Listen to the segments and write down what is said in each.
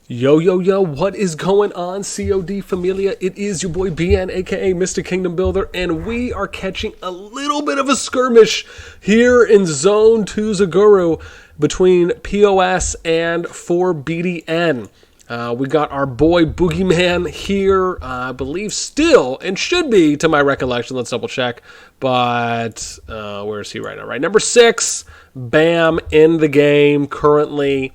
Yo, yo, yo, what is going on, CoD Familia? It is your boy BN, aka Mr. Kingdom Builder, and we are catching a little bit of a skirmish here in Zone 2 Zaguru between PoS and 4BDN. We got our boy Boogeyman here, I believe still, and should be, to my recollection, let's double check, but where is he right now? Right, number 6, Bam, in the game currently,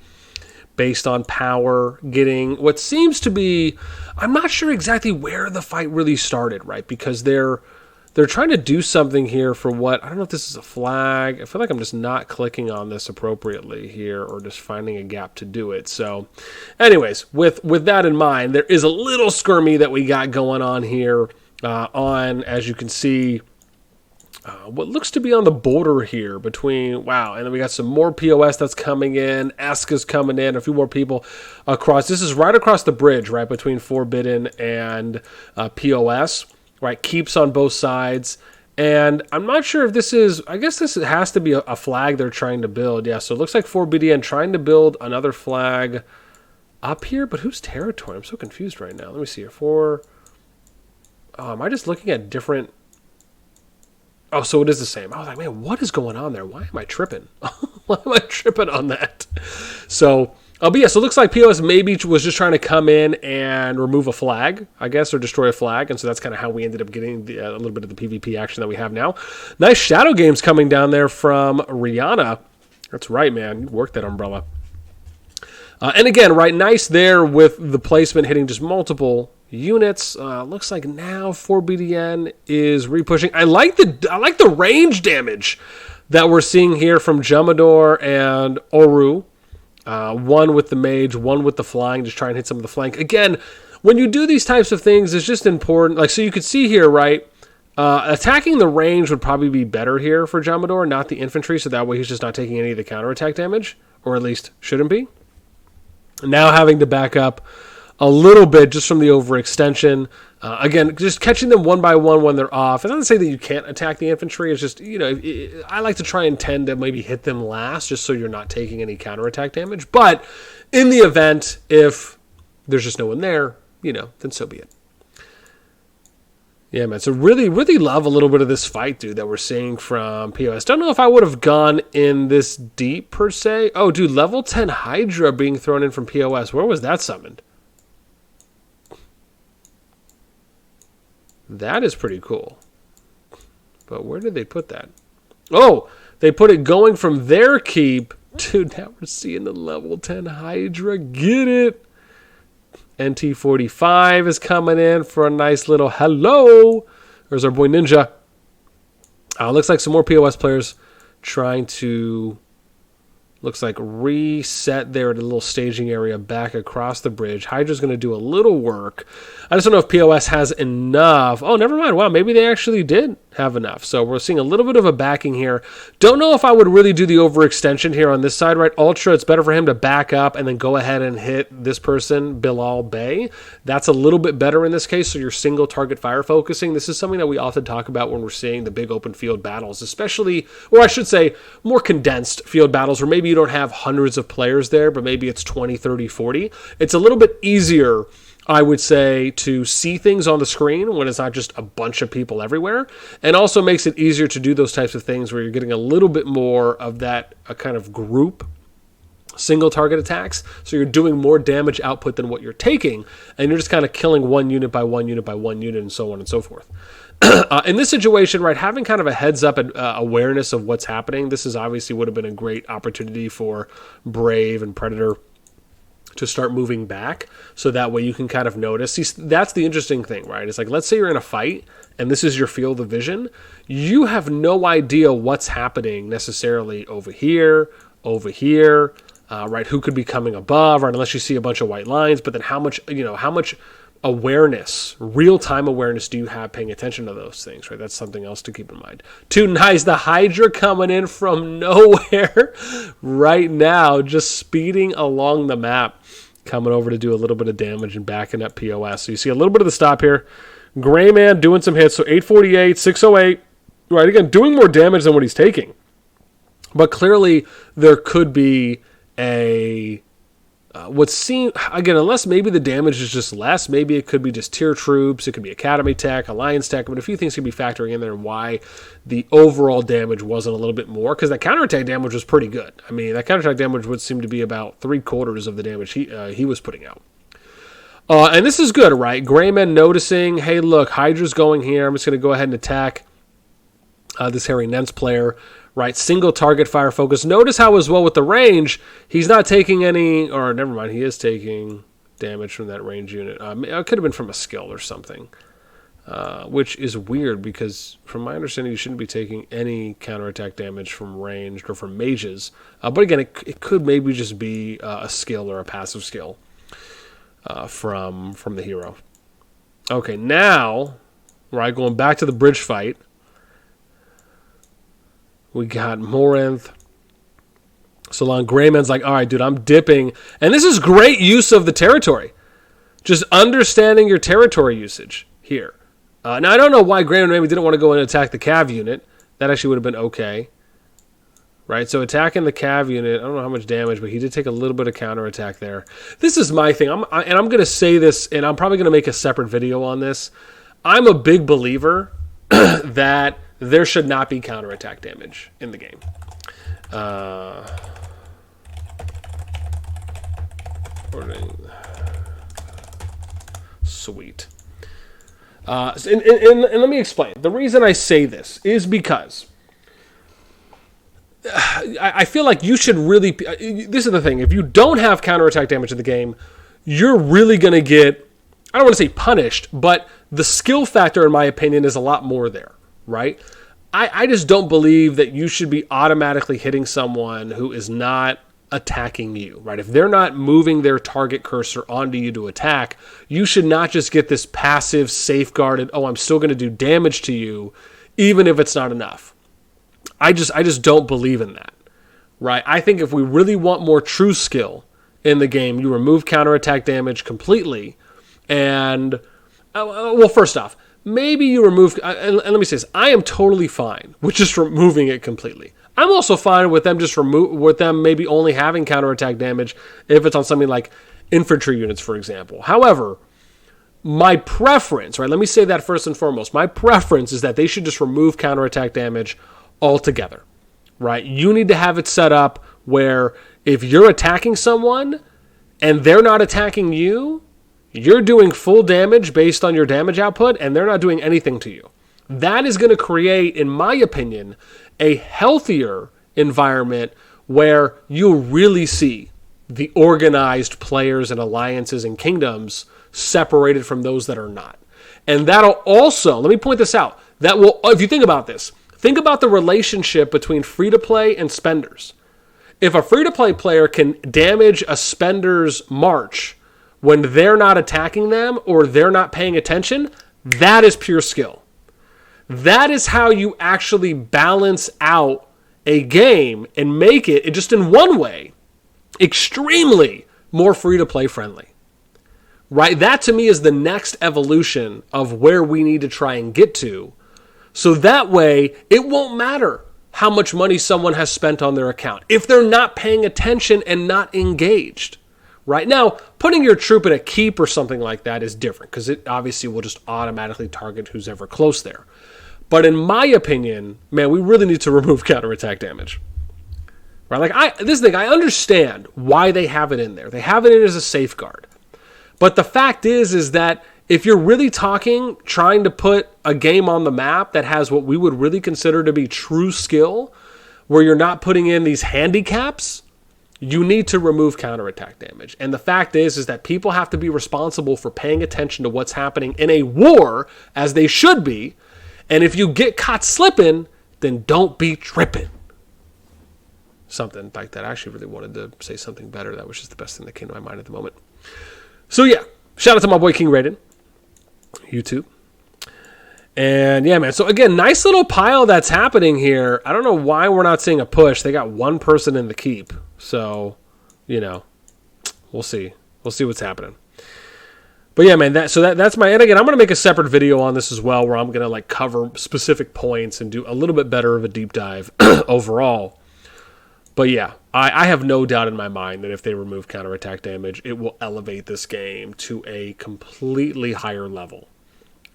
based on power, getting what seems to be, I'm not sure exactly where the fight really started, right? Because they're trying to do something here for what, I don't know if this is a flag. I feel like I'm just not clicking on this appropriately here or just finding a gap to do it. So anyways, with that in mind, there is a little skirmy that we got going on here on, as you can see, what looks to be on the border here between, wow, and then we got some more PoS that's coming in, Eska's coming in, a few more people across. This is right across the bridge, right, between Forbidden and PoS, right, keeps on both sides. And I'm not sure if this is, I guess this has to be a flag they're trying to build. Yeah, so it looks like 4BDN trying to build another flag up here, but whose territory? I'm so confused right now. Let me see here. Am I just looking at different... Oh, so it is the same. I was like, man, what is going on there? Why am I tripping? Why am I tripping on that? So, but yeah, so it looks like PoS maybe was just trying to come in and remove a flag, I guess, or destroy a flag. And so that's kind of how we ended up getting a little bit of the PvP action that we have now. Nice shadow games coming down there from Rihanna. That's right, man. You worked that umbrella. And again, right, nice there with the placement hitting just multiple units. Looks like now 4BDN is repushing. I like the range damage that we're seeing here from Jumador and Oru. One with the mage, one with the flying, just try and hit some of the flank. Again, when you do these types of things, it's just important. Like, so you could see here, right? Attacking the range would probably be better here for Jumador, not the infantry, so that way he's just not taking any of the counterattack damage, or at least shouldn't be. Now having to back up a little bit just from the overextension. Again, just catching them one by one when they're off. It doesn't say that you can't attack the infantry. It's just, I like to try and tend to maybe hit them last just so you're not taking any counterattack damage. But in the event, if there's just no one there, then so be it. Yeah, man. So really, really love a little bit of this fight, dude, that we're seeing from PoS. Don't know if I would have gone in this deep, per se. Oh, dude, level 10 Hydra being thrown in from PoS. Where was that summoned? That is pretty cool. But where did they put that? Oh, they put it going from their keep. Dude, now we're seeing the level 10 Hydra. Get it? NT45 is coming in for a nice little hello. There's our boy Ninja. Looks like some more PoS players trying to, looks like, reset there at a little staging area back across the bridge. Hydra's going to do a little work. I just don't know if PoS has enough. Oh, never mind. Wow, maybe they actually did have enough. So we're seeing a little bit of a backing here. Don't know if I would really do the overextension here on this side, right? Ultra, it's better for him to back up and then go ahead and hit this person, Bilal Bey. That's a little bit better in this case, so you're single target fire focusing. This is something that we often talk about when we're seeing the big open field battles, especially, or I should say, more condensed field battles where maybe you don't have hundreds of players there, but maybe it's 20, 30, 40. It's a little bit easier, I would say, to see things on the screen when it's not just a bunch of people everywhere, and also makes it easier to do those types of things where you're getting a little bit more of that kind of group single target attacks, so you're doing more damage output than what you're taking, and you're just kind of killing one unit by one unit by one unit and so on and so forth. In this situation, right, having kind of a heads up and awareness of what's happening, this is obviously would have been a great opportunity for Brave and Predator to start moving back, so that way you can kind of notice. See, that's the interesting thing, right? It's like, let's say you're in a fight and this is your field of vision. You have no idea what's happening necessarily over here, right? Who could be coming above, right? Unless you see a bunch of white lines, but then how much awareness, real-time awareness do you have paying attention to those things, right? That's something else to keep in mind. Too nice. The Hydra coming in from nowhere right now, just speeding along the map, coming over to do a little bit of damage and backing up PoS. So you see a little bit of the stop here. Gray Man doing some hits, so 848, 608, right? Again, doing more damage than what he's taking. But clearly there could be a What seems, again, unless maybe the damage is just less, maybe it could be just tier troops, it could be academy tech, alliance tech, but a few things could be factoring in there and why the overall damage wasn't a little bit more, because that counterattack damage was pretty good. I mean, that counterattack damage would seem to be about 3/4 of the damage he was putting out. And this is good, right? Greyman noticing, hey, look, Hydra's going here. I'm just going to go ahead and attack this Harry Nentz player, right? Single target fire focus. Notice how as well with the range, he's not taking any, or never mind, he is taking damage from that range unit. It could have been from a skill or something, which is weird because from my understanding, you shouldn't be taking any counterattack damage from ranged or from mages. But again, it could maybe just be a skill or a passive skill. From the hero. Okay, now, right, going back to the bridge fight, we got Morinth. Solon Greyman's like, all right, dude, I'm dipping. And this is great use of the territory. Just understanding your territory usage here. Now, I don't know why Greyman maybe didn't want to go and attack the cav unit. That actually would have been okay. Right, so attacking the cav unit, I don't know how much damage, but he did take a little bit of counterattack there. This is my thing, and I'm going to say this, and I'm probably going to make a separate video on this. I'm a big believer that there should not be counterattack damage in the game. Sweet. And let me explain. The reason I say this is because I feel like you should really... This is the thing. If you don't have counterattack damage in the game, you're really going to get... I don't want to say punished, but the skill factor, in my opinion, is a lot more there, right? I just don't believe that you should be automatically hitting someone who is not attacking you, right? If they're not moving their target cursor onto you to attack, you should not just get this passive, safeguarded, oh, I'm still going to do damage to you, even if it's not enough. I just don't believe in that, right? I think if we really want more true skill in the game, you remove counterattack damage completely. And, well, first off, maybe you remove, and let me say this, I am totally fine with just removing it completely. I'm also fine with them with them maybe only having counterattack damage if it's on something like infantry units, for example. However, my preference, right, let me say that first and foremost, my preference is that they should just remove counterattack damage altogether, right? You need to have it set up where if you're attacking someone and they're not attacking you, you're doing full damage based on your damage output and they're not doing anything to you. That is going to create, in my opinion, a healthier environment where you'll really see the organized players and alliances and kingdoms separated from those that are not. And that'll also, let me point this out, that will, if you think about this, think about the relationship between free-to-play and spenders. If a free-to-play player can damage a spender's march when they're not attacking them or they're not paying attention, that is pure skill. That is how you actually balance out a game and make it, just in one way, extremely more free-to-play friendly. Right? That to me is the next evolution of where we need to try and get to. So that way, it won't matter how much money someone has spent on their account if they're not paying attention and not engaged. Right? Now, putting your troop in a keep or something like that is different because it obviously will just automatically target who's ever close there. But in my opinion, man, we really need to remove counterattack damage. Right? Like I understand why they have it in there. They have it in as a safeguard. But the fact is that if you're really trying to put a game on the map that has what we would really consider to be true skill, where you're not putting in these handicaps, you need to remove counterattack damage. And the fact is that people have to be responsible for paying attention to what's happening in a war, as they should be. And if you get caught slipping, then don't be tripping. Something like that. I actually really wanted to say something better. That was just the best thing that came to my mind at the moment. So yeah, shout out to my boy King Raiden, YouTube. And yeah, man. So again, nice little pile that's happening here. I don't know why we're not seeing a push. They got one person in the keep. So, we'll see. We'll see what's happening. But yeah, man, that's my, and again, I'm going to make a separate video on this as well, where I'm going to cover specific points and do a little bit better of a deep dive overall. But yeah, I have no doubt in my mind that if they remove counterattack damage, it will elevate this game to a completely higher level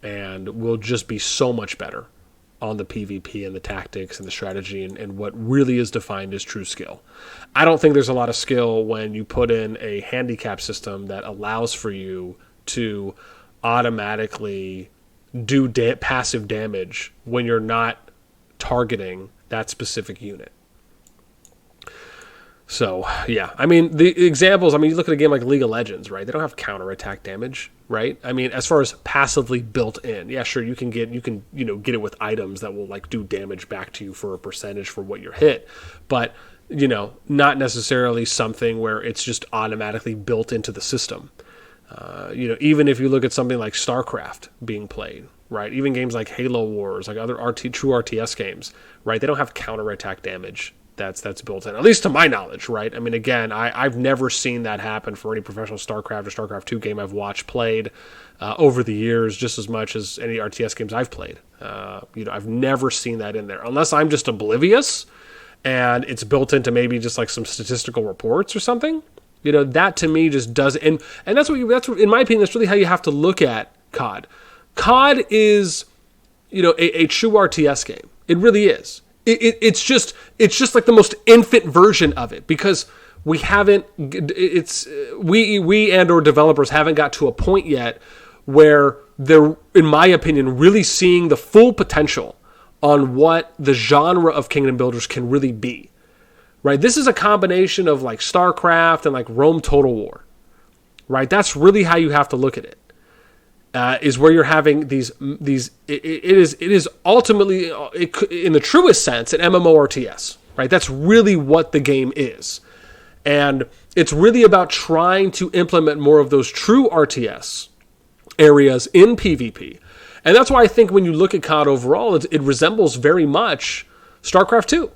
and will just be so much better on the PvP and the tactics and the strategy and what really is defined as true skill. I don't think there's a lot of skill when you put in a handicap system that allows for you to automatically do passive damage when you're not targeting that specific unit. So, yeah. I mean, the examples, I mean, you look at a game like League of Legends, right? They don't have counterattack damage, right? I mean, as far as passively built in, yeah, sure, you can get it with items that will, like, do damage back to you for a percentage for what you're hit. But, not necessarily something where it's just automatically built into the system. Even if you look at something like StarCraft being played, right? Even games like Halo Wars, like other true RTS games, right? They don't have counterattack damage that's built in, at least to my knowledge, right? I mean, again, I've never seen that happen for any professional StarCraft or StarCraft 2 game I've watched played over the years, just as much as any RTS games I've played. I've never seen that in there, unless I'm just oblivious and it's built into maybe just like some statistical reports or something. That to me just doesn't, and that's what in my opinion, that's really how you have to look at CoD. CoD is, a true RTS game. It really is. It's just like the most infant version of it, because we and or developers haven't got to a point yet where they're, in my opinion, really seeing the full potential on what the genre of Kingdom Builders can really be. Right? This is a combination of like StarCraft and like Rome Total War. Right? That's really how you have to look at it. Is where you're having these. It is ultimately, in the truest sense, an MMORTS, right? That's really what the game is, and it's really about trying to implement more of those true RTS areas in PvP, and that's why I think when you look at CoD overall, it resembles very much StarCraft 2,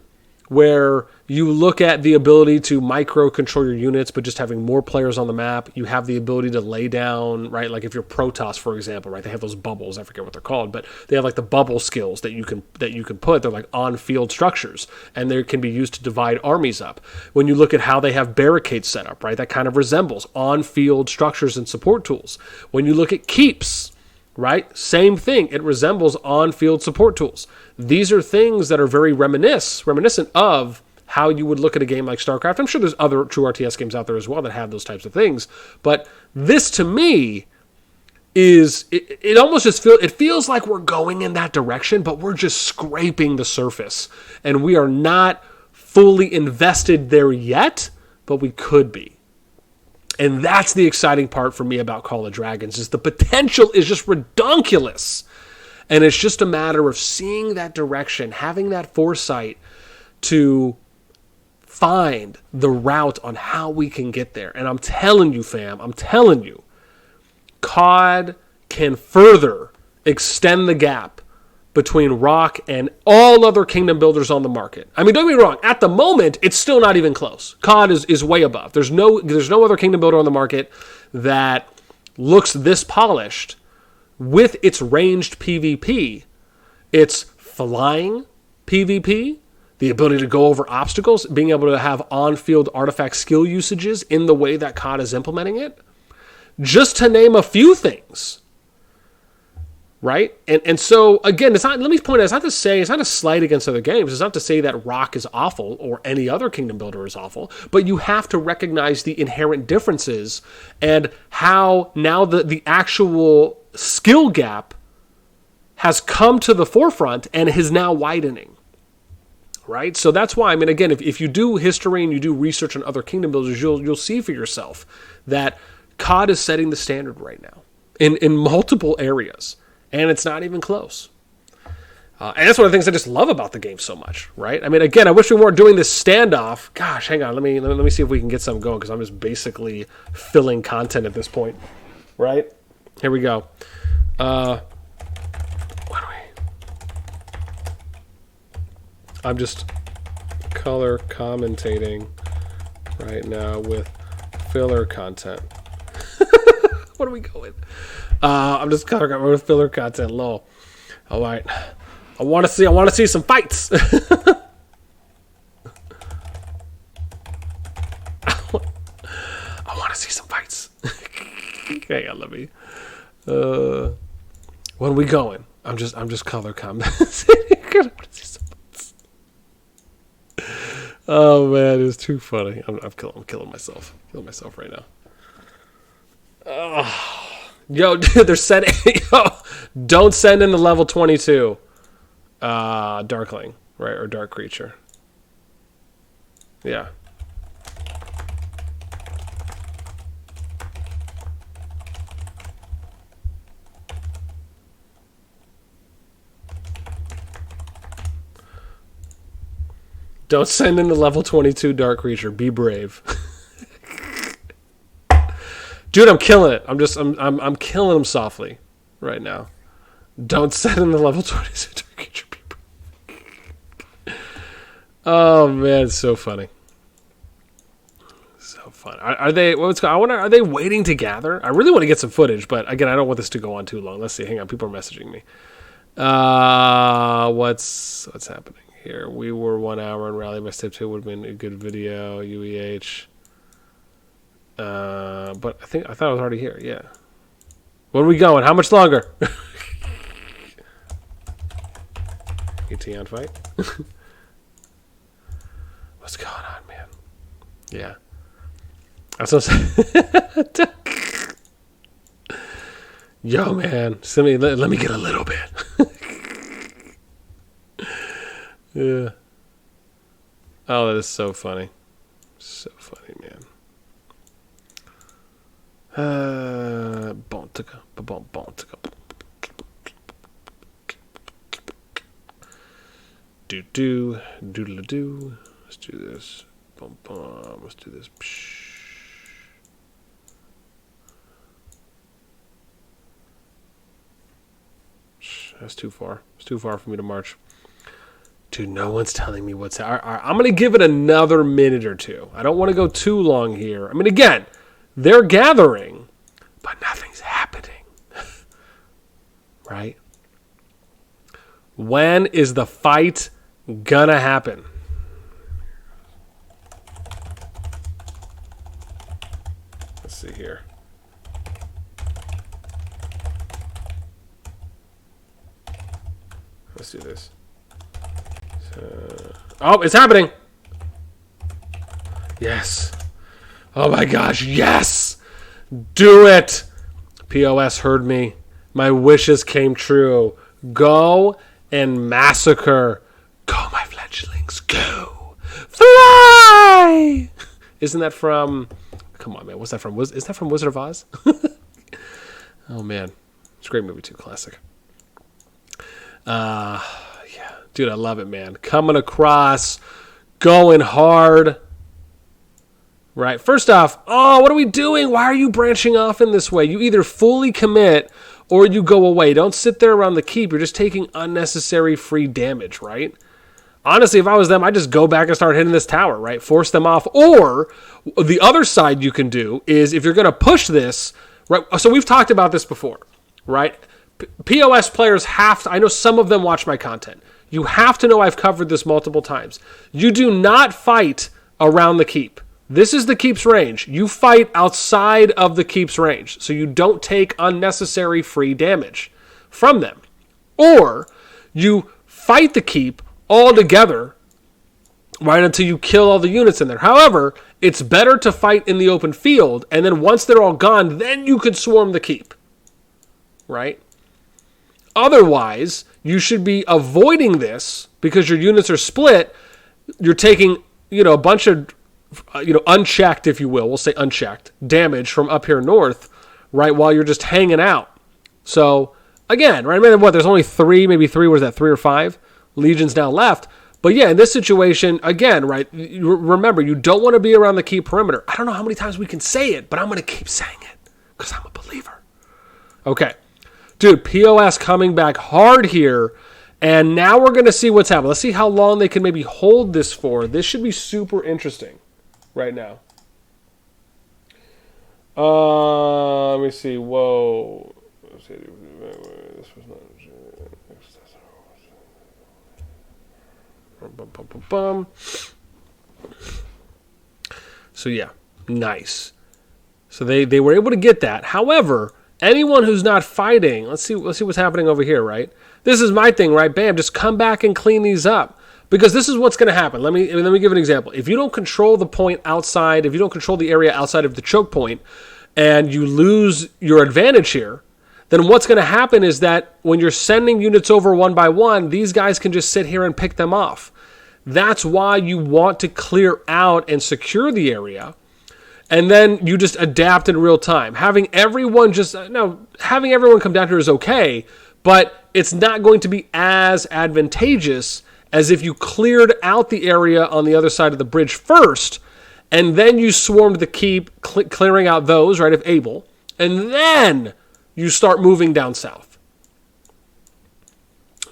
where you look at the ability to micro-control your units, but just having more players on the map. You have the ability to lay down, right? Like if you're Protoss, for example, right? They have those bubbles. I forget what they're called, but they have like the bubble skills that you can put. They're like on-field structures, and they can be used to divide armies up. When you look at how they have barricades set up, right? That kind of resembles on-field structures and support tools. When you look at keeps, right? Same thing. It resembles on-field support tools. These are things that are very reminiscent of how you would look at a game like StarCraft. I'm sure there's other true RTS games out there as well that have those types of things. But this, to me, is it almost just feels like we're going in that direction, but we're just scraping the surface. And we are not fully invested there yet, but we could be. And that's the exciting part for me about Call of Dragons, is the potential is just redonkulous. And it's just a matter of seeing that direction, having that foresight to find the route on how we can get there. And I'm telling you, fam, CoD can further extend the gap between Rock and all other Kingdom Builders on the market. I mean, don't get me wrong. At the moment, it's still not even close. CoD is way above. There's no other Kingdom Builder on the market that looks this polished with its ranged PvP. It's flying PvP, the ability to go over obstacles, being able to have on-field artifact skill usages in the way that CoD is implementing it, just to name a few things. Right? And so, again, it's not, let me point out, it's not a slight against other games. It's not to say that Rock is awful or any other Kingdom Builder is awful, but you have to recognize the inherent differences and how now the actual skill gap has come to the forefront and is now widening. Right? So that's why, I mean, again, if you do history and you do research on other Kingdom Builders, you'll see for yourself that CoD is setting the standard right now in multiple areas. And it's not even close. And that's one of the things I just love about the game so much, right? I mean, again, I wish we weren't doing this standoff. Gosh, hang on. Let me see if we can get something going, because I'm just basically filling content at this point, right? Here we go. I'm just color commentating right now with filler content. What are we going? I'm just color with filler content. Lol. All right. I want to see some fights. Hang on, let me. When we going? I'm just color commenting. Oh man, it's too funny. I'm killing myself. Killing myself right now. Oh. Yo, dude, they're sending. Yo, don't send in the level 22. Darkling, right, or dark creature. Yeah. Don't send in the level 22 dark creature. Be brave. Dude, I'm killing it. I'm killing him softly right now. Don't send in the level 22 dark creature. Be brave. Oh man, it's so funny. So fun. Are they? I wonder. Are they waiting to gather? I really want to get some footage, but again, I don't want this to go on too long. Let's see. Hang on. People are messaging me. What's happening here? We were 1 hour and rally by step 2 would have been a good video. UEH. But I thought I was already here. Yeah. When are we going? How much longer? AT on fight. What's going on, man? Yeah. That's what I'm saying. Yo, man. Let me get a little bit. Yeah. Oh, that is so funny. So funny, man. Doodle-doo. Let's do this. Let's do this. That's too far. It's too far for me to march. Dude, no one's telling me what's happening. I'm going to give it another minute or two. I don't want to go too long here. I mean, again, they're gathering, but nothing's happening. Right? When is the fight gonna happen? Let's see here. Let's do this. Oh, it's happening. Yes. Oh my gosh, yes. Do it. PoS heard me. My wishes came true. Go and massacre. Go, my fledglings, go. Fly! Isn't that from... Come on, man. What's that from? Is that from Wizard of Oz? Oh, man. It's a great movie, too. Classic. Yeah. Dude, I love it, man. Coming across. Going hard. Right. First off, what are we doing? Why are you branching off in this way? You either fully commit or you go away. Don't sit there around the keep. You're just taking unnecessary free damage, right? Honestly, if I was them, I'd just go back and start hitting this tower, right? Force them off. Or the other side you can do is if you're going to push this, right? So we've talked about this before, right? PoS players have to, I know some of them watch my content. You have to know I've covered this multiple times. You do not fight around the keep. This is the keep's range. You fight outside of the keep's range, so you don't take unnecessary free damage from them. Or you fight the keep all together, right, until you kill all the units in there. However, it's better to fight in the open field, and then once they're all gone, then you could swarm the keep, right? Otherwise, you should be avoiding this because your units are split. You're taking, a bunch of, unchecked, if you will, we'll say unchecked, damage from up here north, right, while you're just hanging out. So, again, right, there's only 3 or 5 legions now left. But yeah, in this situation, again, right, remember, you don't want to be around the key perimeter. I don't know how many times we can say it, but I'm going to keep saying it because I'm a believer. Okay. Dude, PoS coming back hard here. And now we're going to see what's happening. Let's see how long they can maybe hold this for. This should be super interesting right now. Let me see. Whoa. This was not... So yeah, nice. So they were able to get that. However, anyone who's not fighting, let's see what's happening over here, right? This is my thing, right? Bam, just come back and clean these up. Because this is what's going to happen. Let me give an example. If you don't control the point outside, if you don't control the area outside of the choke point, and you lose your advantage here, then what's going to happen is that when you're sending units over one by one, these guys can just sit here and pick them off. That's why you want to clear out and secure the area, and then you just adapt in real time. Having everyone come down here is okay, but it's not going to be as advantageous as if you cleared out the area on the other side of the bridge first, and then you swarmed the keep, clearing out those, right, if able, and then you start moving down south.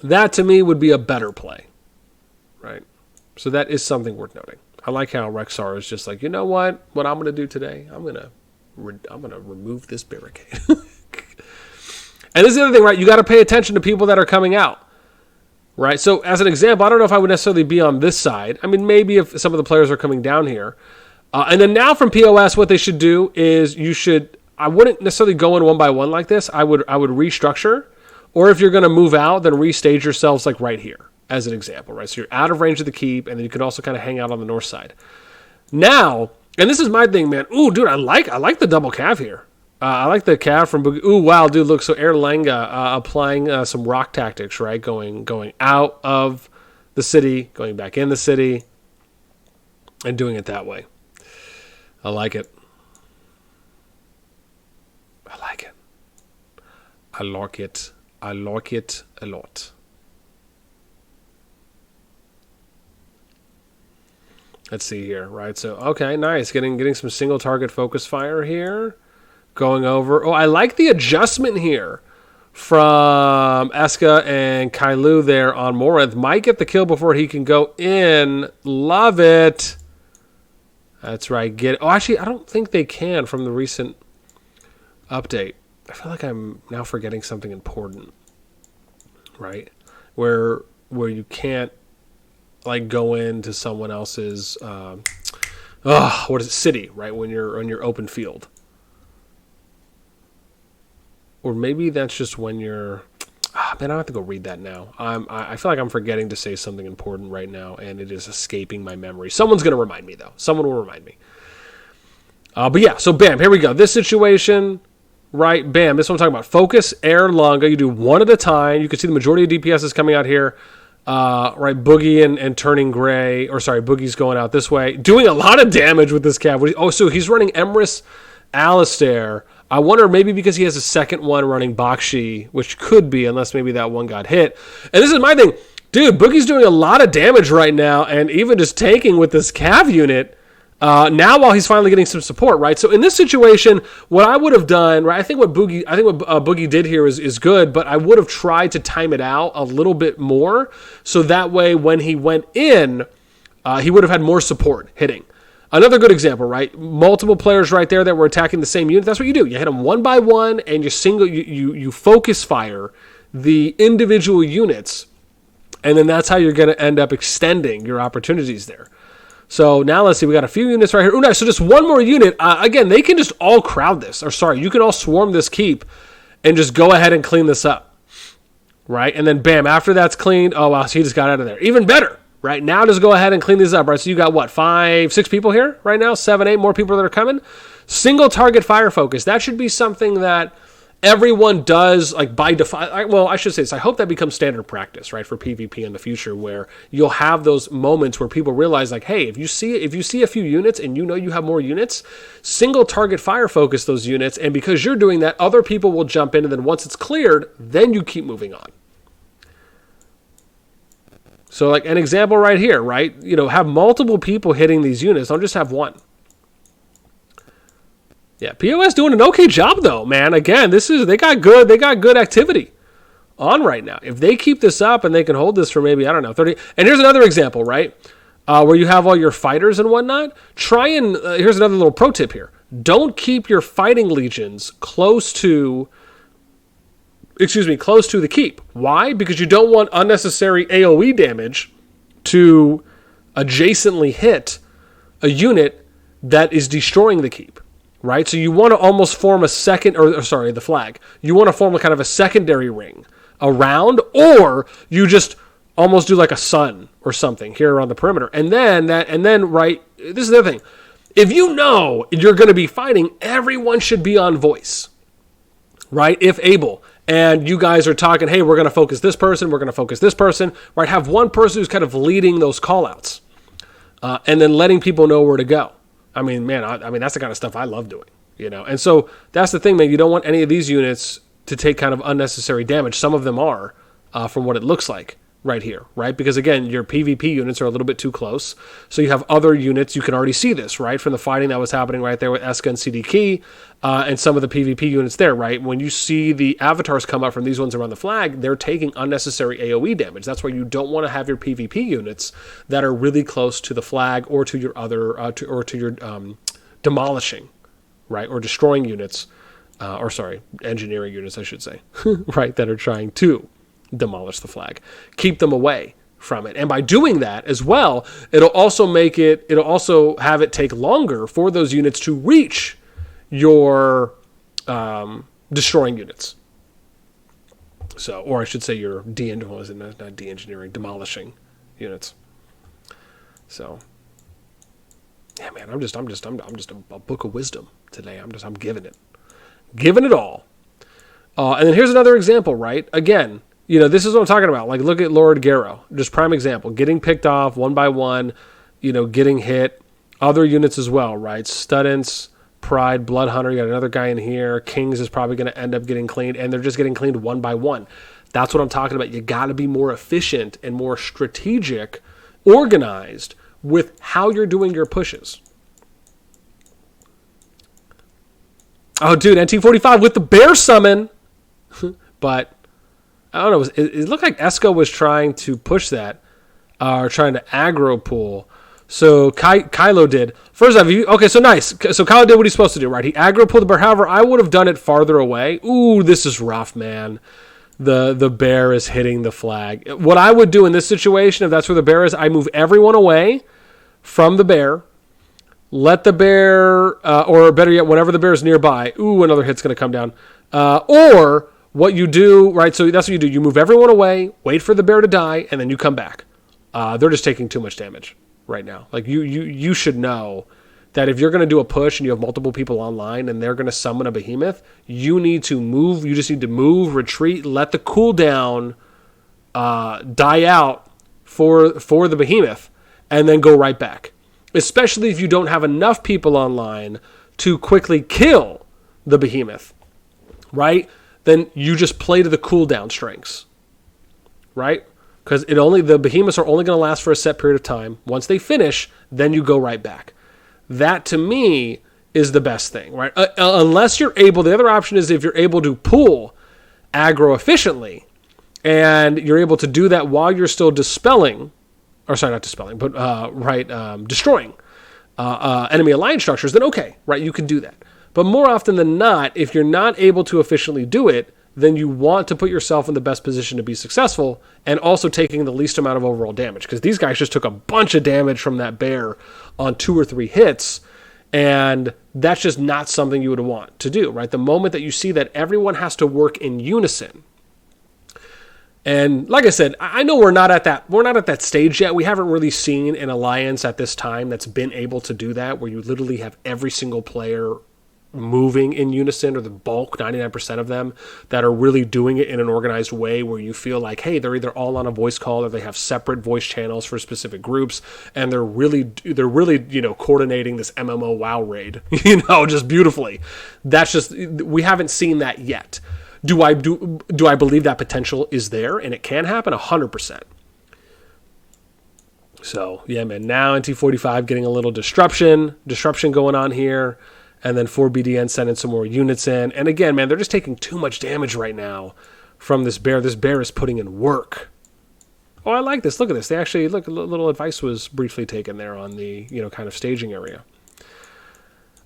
That, to me, would be a better play, right? So that is something worth noting. I like how Rexar is just like, you know what? What I'm going to do today, I'm going to remove this barricade. And this is the other thing, right? You got to pay attention to people that are coming out, right? So as an example, I don't know if I would necessarily be on this side. I mean, maybe if some of the players are coming down here. And then now from PoS, what they should do is I wouldn't necessarily go in one by one like this. I would restructure, or if you're going to move out, then restage yourselves like right here as an example, right? So you're out of range of the keep, and then you can also kind of hang out on the north side. Now, and this is my thing, man. Ooh, dude, I like the double cav here. I like the cav from Boogie. Ooh, wow, dude, look, so Erlenga applying some rock tactics, right? Going out of the city, going back in the city, and doing it that way. I like it. I like it. I like it. I like it a lot. Let's see here, right? So, okay, nice. Getting some single target focus fire here. Going over. Oh, I like the adjustment here from Eska and Kailu there on Morinth. Might get the kill before he can go in. Love it. That's right. Actually, I don't think they can from the recent update. I feel like I'm now forgetting something important, right? Where you can't like go into someone else's city, right? When you're on your open field. Or maybe that's just when you're... man, I have to go read that now. I feel like I'm forgetting to say something important right now, and it is escaping my memory. Someone's going to remind me, though. Someone will remind me. But yeah, so bam, here we go. This situation, right, bam, this is what I'm talking about. Focus, air, longa. You do one at a time. You can see the majority of DPS is coming out here. Right, Boogie and turning gray. Or sorry, Boogie's going out this way. Doing a lot of damage with this cav. Oh, so he's running Emrys Alistair. I wonder maybe because he has a second one running Bakshi, which could be, unless maybe that one got hit. And this is my thing. Dude, Boogie's doing a lot of damage right now, and even just tanking with this cav unit now while he's finally getting some support, right? So in this situation, what I would have done, right, I think what Boogie did here is good, but I would have tried to time it out a little bit more, so that way when he went in, he would have had more support hitting. Another good example, right? Multiple players right there that were attacking the same unit. That's what you do. You hit them one by one, and you focus fire the individual units, and then that's how you're going to end up extending your opportunities there. So now let's see. We got a few units right here. Oh, nice. So just one more unit. Again, they can just all crowd this. Or sorry, you can all swarm this keep and just go ahead and clean this up, right? And then bam, after that's cleaned, oh wow, so he just got out of there. Even better. Right now, just go ahead and clean these up, right? So you got what, 5, 6 people here right now? 7, 8 more people that are coming. Single target fire focus. That should be something that everyone does, like by default. Well, I should say this. I hope that becomes standard practice, right, for PvP in the future, where you'll have those moments where people realize, like, hey, if you see a few units and you know you have more units, single target fire focus those units, and because you're doing that, other people will jump in, and then once it's cleared, then you keep moving on. So like an example right here, right? You know, have multiple people hitting these units. Don't just have one. Yeah, PoS doing an okay job though, man. Again, they got good activity on right now. If they keep this up and they can hold this for maybe, I don't know, 30. And here's another example, right? Where you have all your fighters and whatnot. Here's another little pro tip here. Don't keep your fighting legions close to the keep. Why? Because you don't want unnecessary AoE damage to adjacently hit a unit that is destroying the keep. right? So you want to almost form a second, or sorry, the flag. You want to form a kind of a secondary ring around, or you just almost do like a sun or something here around the perimeter. And then, right, this is the other thing. If you know you're going to be fighting, everyone should be on voice, right? If able. And you guys are talking, hey, we're going to focus this person, we're going to focus this person, right? Have one person who's kind of leading those call-outs, and then letting people know where to go. I mean, man, I mean, that's the kind of stuff I love doing, you know? And so that's the thing, man. You don't want any of these units to take kind of unnecessary damage. Some of them are, from what it looks like right here, right? Because again, your PvP units are a little bit too close. So you have other units. You can already see this, right? From the fighting that was happening right there with Eska and CD Key, and some of the PvP units there, right? When you see the avatars come up from these ones around the flag, they're taking unnecessary AoE damage. That's why you don't want to have your PvP units that are really close to the flag or to your other, to your demolishing, right? Or destroying units, engineering units, I should say, right? That are trying to demolish the flag. Keep them away from it. And by doing that as well, it'll also have it take longer for those units to reach your destroying units. So, or I should say your not de-engineering, demolishing units. So, yeah, man, I'm just a book of wisdom today. I'm giving it all. And then here's another example, right? Again, you know, this is what I'm talking about. Like, look at Lord Garrow. Just prime example. Getting picked off one by one, you know, getting hit. Other units as well, right? Students, Pride, Bloodhunter. You got another guy in here. Kings is probably going to end up getting cleaned, and they're just getting cleaned one by one. That's what I'm talking about. You got to be more efficient and more strategic, organized with how you're doing your pushes. Oh, dude, NT45 with the bear summon. But I don't know. It looked like Eska was trying to push that, or trying to aggro pull. So Kylo did. First off, okay, so nice. So Kylo did what he's supposed to do, right? He aggro pulled the bear. However, I would have done it farther away. Ooh, this is rough, man. The bear is hitting the flag. What I would do in this situation, if that's where the bear is, I move everyone away from the bear. Let the bear, or better yet, whenever the bear is nearby. Ooh, another hit's going to come down. Or what you do, right? So that's what you do. You move everyone away, wait for the bear to die, and then you come back. They're just taking too much damage right now. Like you should know that if you're going to do a push and you have multiple people online and they're going to summon a behemoth, you need to move. You just need to move, retreat, let the cooldown die out for the behemoth, and then go right back. Especially if you don't have enough people online to quickly kill the behemoth, right? Then you just play to the cooldown strengths, right? Because the behemoths are only going to last for a set period of time. Once they finish, then you go right back. That, to me, is the best thing, right? Unless you're able, the other option is if you're able to pull aggro efficiently, and you're able to do that while you're still destroying enemy alliance structures, then okay, right, you can do that. But more often than not, if you're not able to efficiently do it, then you want to put yourself in the best position to be successful and also taking the least amount of overall damage. Because these guys just took a bunch of damage from that bear on 2 or 3 hits, and that's just not something you would want to do, right? The moment that you see that everyone has to work in unison. And like I said, I know we're not at that stage yet. We haven't really seen an alliance at this time that's been able to do that, where you literally have every single player moving in unison, or the bulk, 99% of them, that are really doing it in an organized way where you feel like, hey, they're either all on a voice call or they have separate voice channels for specific groups, and they're really, you know, coordinating this MMO WoW raid, you know, just beautifully. That's just, we haven't seen that yet. Do I believe that potential is there and it can happen? 100%. So, yeah, man, now NT45 getting a little disruption going on here. And then 4BDN sending some more units in. And again, man, they're just taking too much damage right now from this bear. This bear is putting in work. Oh, I like this. Look at this. They actually, look, a little advice was briefly taken there on the, you know, kind of staging area.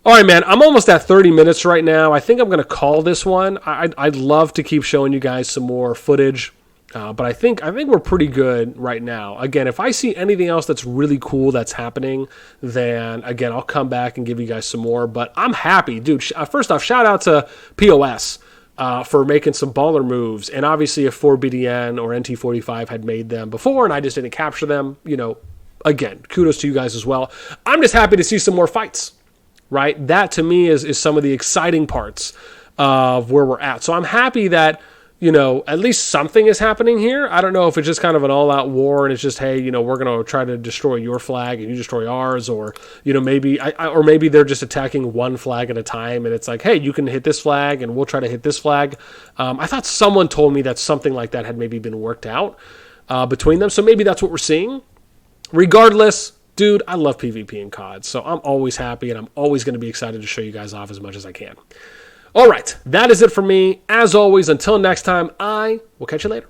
All right, man, I'm almost at 30 minutes right now. I think I'm going to call this one. I'd love to keep showing you guys some more footage But I think we're pretty good right now. Again, if I see anything else that's really cool that's happening, then again I'll come back and give you guys some more. But I'm happy, dude. First off, shout out to PoS for making some baller moves. And obviously, if 4BDN or NT45 had made them before, and I just didn't capture them, again, kudos to you guys as well. I'm just happy to see some more fights. Right, that to me is some of the exciting parts of where we're at. So I'm happy that, at least something is happening here. I don't know if it's just kind of an all-out war and it's just, hey, we're going to try to destroy your flag and you destroy ours, or, maybe they're just attacking one flag at a time and it's like, hey, you can hit this flag and we'll try to hit this flag. I thought someone told me that something like that had maybe been worked out between them. So maybe that's what we're seeing. Regardless, dude, I love PvP in COD, so I'm always happy and I'm always going to be excited to show you guys off as much as I can. All right, that is it for me. As always, until next time, I will catch you later.